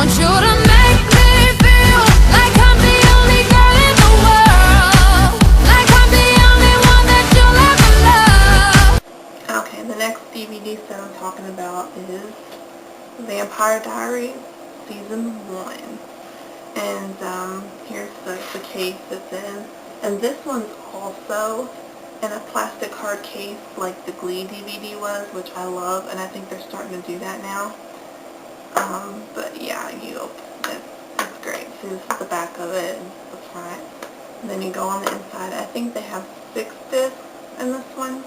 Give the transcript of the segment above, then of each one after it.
want you to make me feel like I'm the only girl in the world, like I'm the only one that you'll ever love. Okay, the next DVD set I'm talking about is Vampire Diaries Season 1. And here's the case it's in. And this one's also in a plastic hard case like the Glee DVD was, which I love, and I think they're starting to do that now. But yeah, you open it. It's great. See, this is the back of it and the front. And then you go on the inside. I think they have 6 discs in this one.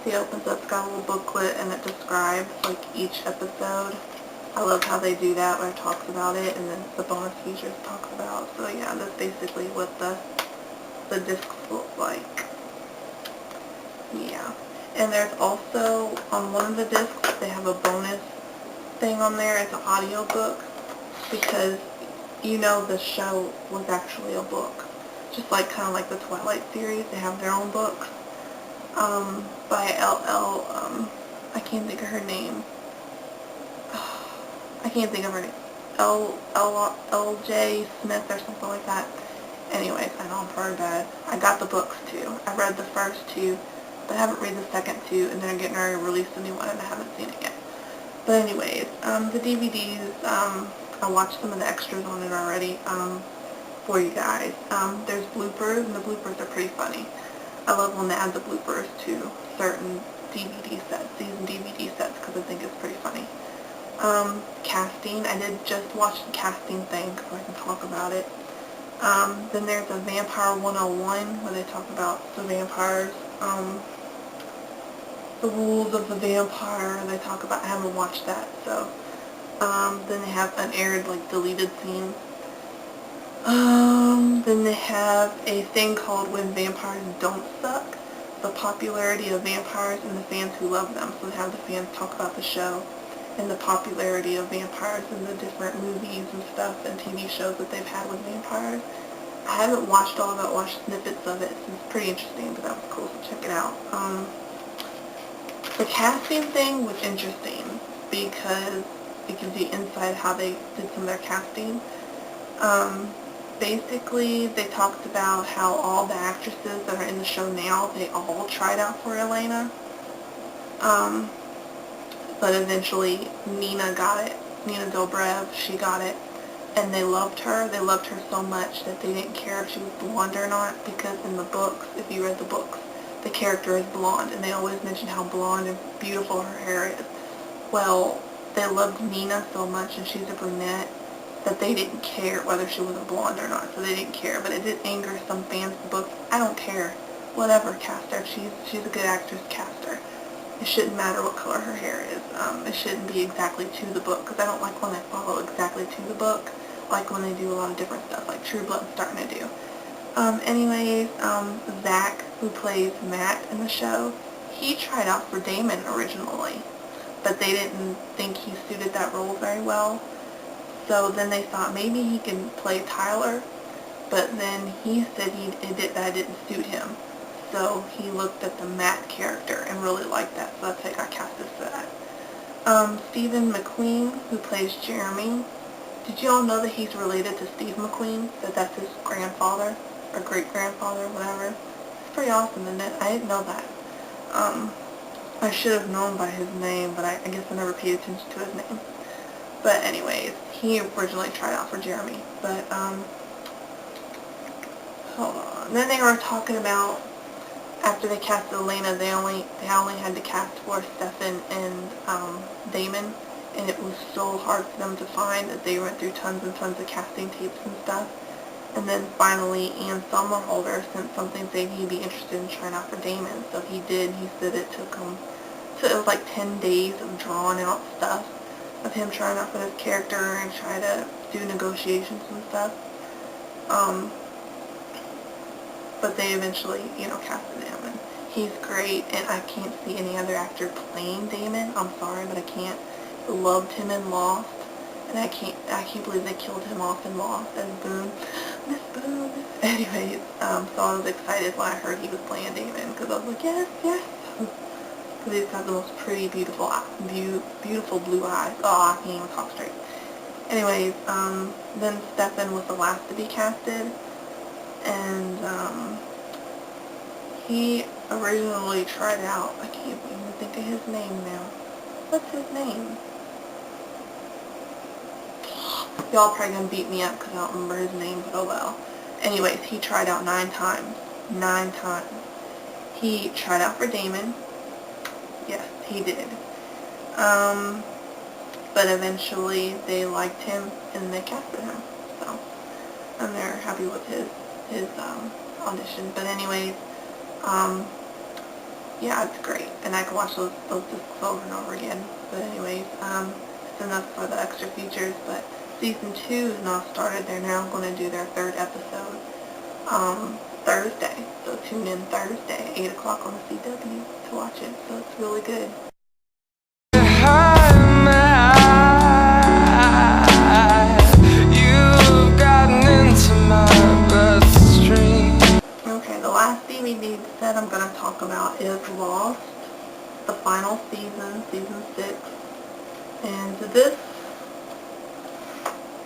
See, it opens up, it's got a little booklet, and it describes like each episode. I love how they do that, where it talks about it, and then the bonus features talks about. So yeah, that's basically what the discs look like. Yeah. And there's also, on one of the discs, they have a bonus thing on there. It's an audio book, because you know the show was actually a book. Just like, kind of like the Twilight series, they have their own books. By I can't think of her name. I can't think of her name. L.J. Smith or something like that. Anyways, I know I'm very bad. I got the books too. I read the first 2, but I haven't read the second 2, and they're getting ready to release a new one, and I haven't seen it yet. But anyways, the DVDs, I watched some of the extras on it already, for you guys. There's bloopers, and the bloopers are pretty funny. I love when they add the bloopers to certain DVD sets, season DVD sets, because I think it's pretty funny. Casting, I did just watch the casting thing, so I can talk about it. Then there's a Vampire 101, where they talk about the vampires, the rules of the vampire. They talk about, I haven't watched that, so. Then they have unaired, like, deleted scenes. Then they have a thing called When Vampires Don't Suck, the popularity of vampires and the fans who love them. So they have the fans talk about the show and the popularity of vampires and the different movies and stuff and TV shows that they've had with vampires. I haven't watched all of it, watched snippets of it. It's pretty interesting, but that was cool, so check it out. The casting thing was interesting because it gives you insight how they did some of their casting. Basically, they talked about how all the actresses that are in the show now, they all tried out for Elena. But eventually Nina got it. Nina Dobrev, she got it. And they loved her. They loved her so much that they didn't care if she was blonde or not, because in the books, if you read the books, the character is blonde, and they always mention how blonde and beautiful her hair is. Well, they loved Nina so much, and she's a brunette, that they didn't care whether she was a blonde or not, so they didn't care. But it did anger some fans of the books. I don't care. Whatever, cast her. She's a good actress, cast her. It shouldn't matter what color her hair is. It shouldn't be exactly to the book, because I don't like when they follow exactly to the book. I like when they do a lot of different stuff, like True Blood's starting to do. Anyways, Zach, who plays Matt in the show, he tried out for Damon originally, but they didn't think he suited that role very well. So then they thought maybe he can play Tyler, but then he said that didn't suit him. So he looked at the Matt character and really liked that, so that's how he got casted for that. Stephen McQueen, who plays Jeremy, did you all know that he's related to Steve McQueen? That that's his grandfather, or great-grandfather, whatever? It's pretty awesome, isn't it? I didn't know that. I should have known by his name, but I guess I never paid attention to his name. But anyways, he originally tried out for Jeremy. But, hold on. Then they were talking about, after they casted Elena, they only had to cast for Stefan and Damon, and it was so hard for them to find that they went through tons and tons of casting tapes and stuff. And then finally, Ian Somerhalder sent something saying he'd be interested in trying out for Damon, so he did. He said it took him, so it was like 10 days of drawing out stuff of him trying out for this character and try to do negotiations and stuff. But they eventually, casted him, and he's great, and I can't see any other actor playing Damon. I'm sorry, but I can't. Loved him in Lost, and I can't believe they killed him off in Lost as Boone. Miss Boone. Anyways, so I was excited when I heard he was playing Damon, because I was like, yes, yes. Because he's got the most pretty, beautiful blue eyes. Oh, I can't even talk straight. Anyways, then Stefan was the last to be casted, and he originally tried out, I can't even think of his name now. What's his name? Y'all probably gonna beat me up because I don't remember his name, but oh well. Anyways, he tried out 9 times. 9 times. He tried out for Damon. Yes, he did. But eventually they liked him and they casted him. So, and they're happy with his audition. But anyways, yeah, it's great. And I can watch those discs over and over again. But anyways, it's enough for the extra features. But season 2 is now started. They're now going to do their 3rd episode Thursday. So tune in Thursday, 8 o'clock on the CW to watch it. So it's really good. Okay, the last DVD set I'm going to talk about is Lost, the final season, season 6. And this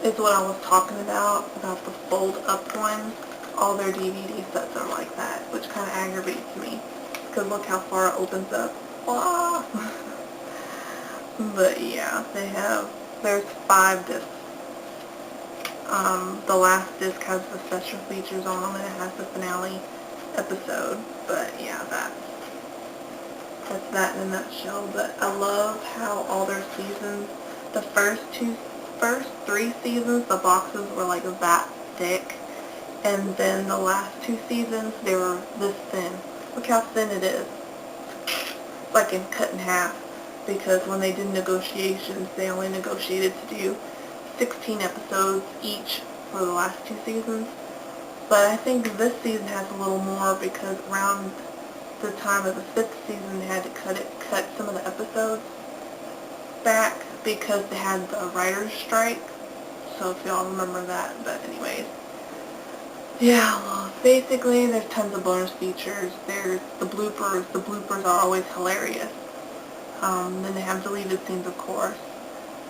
is what I was talking about the fold-up ones. All their DVD sets are like that, which kind of aggravates me, because look how far it opens up. Ah. But yeah, there's 5 discs. The last disc has the special features on them, and it has the finale episode. But yeah, that's that in a nutshell. But I love how all their seasons, the first 3 seasons, the boxes were like that thick, and then the last 2 seasons, they were this thin. Look how thin it is. It's like cut in half, because when they did negotiations, they only negotiated to do 16 episodes each for the last 2 seasons. But I think this season has a little more, because around the time of the 5th season, they had to cut some of the episodes back because they had the writer's strike. So if y'all remember that. But anyways, yeah, well, basically there's tons of bonus features. There's the bloopers. The bloopers are always hilarious. Then they have deleted scenes, of course.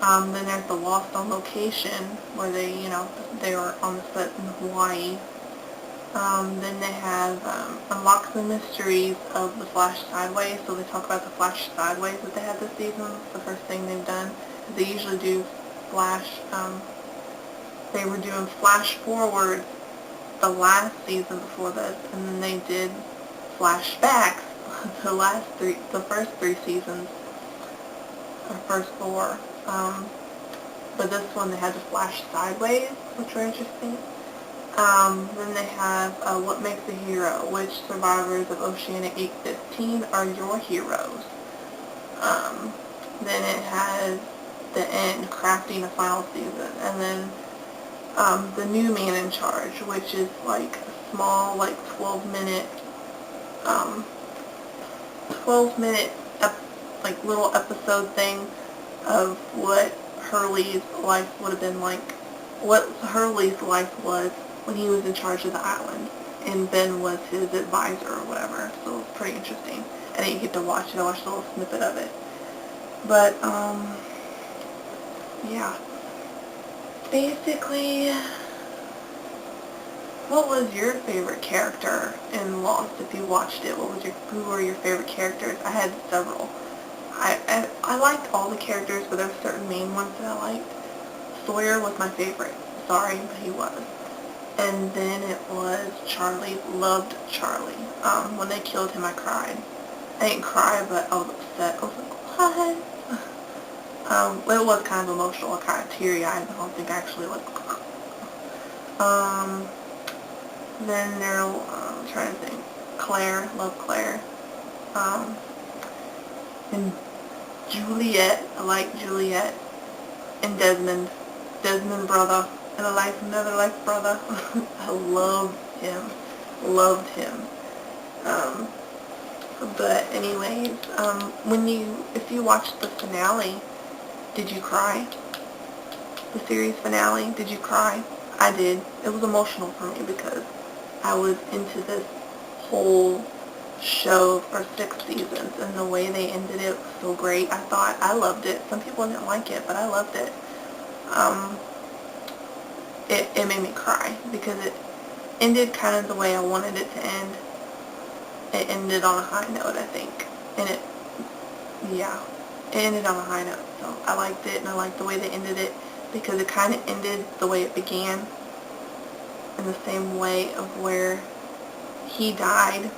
Then there's the Lost on Location, where they were on the set in Hawaii. Then they have Unlock the Mysteries of the Flash Sideways. So they talk about the Flash Sideways that they had this season. It's the first thing they've done. They usually do Flash, they were doing Flash Forward the last season before this, and then they did flashbacks the first 3 seasons, or first 4. But this one they had to flash sideways, which were interesting. Then they have What Makes a Hero, which survivors of Oceanic 815 are your heroes. Then it has The End, crafting a final season, and then The New Man in Charge, which is like a small, like 12-minute, like little episode thing of what Hurley's life would have been like, what Hurley's life was when he was in charge of the island, and Ben was his advisor or whatever. So it's pretty interesting. I didn't get to watch it. I watched a little snippet of it. But yeah. Basically, what was your favorite character in Lost? If you watched it, who were your favorite characters? I had several. I liked all the characters, but there were certain main ones that I liked. Sawyer was my favorite. Sorry, but he was. And then it was Charlie. Loved Charlie. When they killed him, I cried. I didn't cry, but I was upset. I was like, what? It was kind of emotional. I kind of teary-eyed. I don't think I actually like. Then there, I'm trying to think. Claire. Love Claire. And Juliet. I like Juliet. And Desmond. Desmond brother. And another life brother. I loved him. Loved him. But anyways, if you watched the finale, did you cry? The series finale, did you cry? I did. It was emotional for me because I was into this whole show for 6 seasons, and the way they ended it was so great. I loved it. Some people didn't like it, but I loved it. it made me cry because it ended kind of the way I wanted it to end. It ended on a high note, I think. And it ended on a high note. So I liked it, and I liked the way they ended it because it kind of ended the way it began, in the same way of where he died.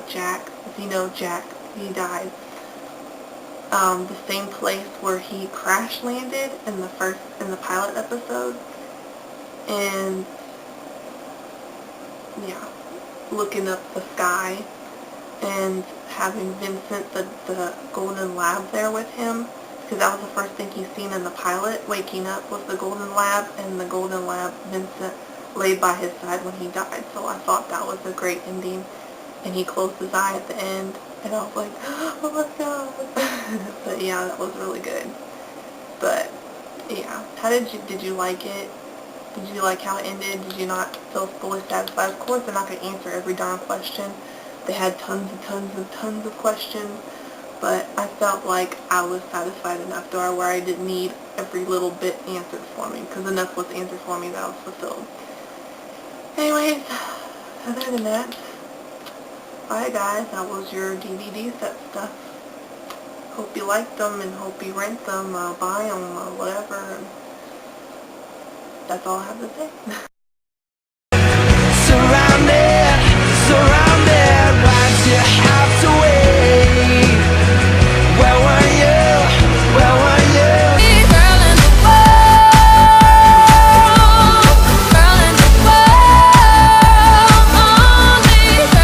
Jack, as you know, Jack, he died. The same place where he crash landed in the pilot episode, and yeah, looking up the sky and having Vincent, the golden lab, there with him, because that was the first thing he's seen in the pilot. Waking up was the golden lab, and the golden lab, Vincent, laid by his side when he died. So I thought that was a great ending, and he closed his eye at the end, and I was like, oh my god. But yeah, that was really good. But yeah, did you like it? Did you like how it ended? Did you not feel fully satisfied? Of course, they're not going to answer every darn question. They had tons of questions, but I felt like I was satisfied enough to where I didn't need every little bit answered for me, because enough was answered for me that I was fulfilled. Anyways, other than that, bye guys, that was your DVD set stuff. Hope you liked them, and hope you rent them, buy them, or whatever. That's all I have to say.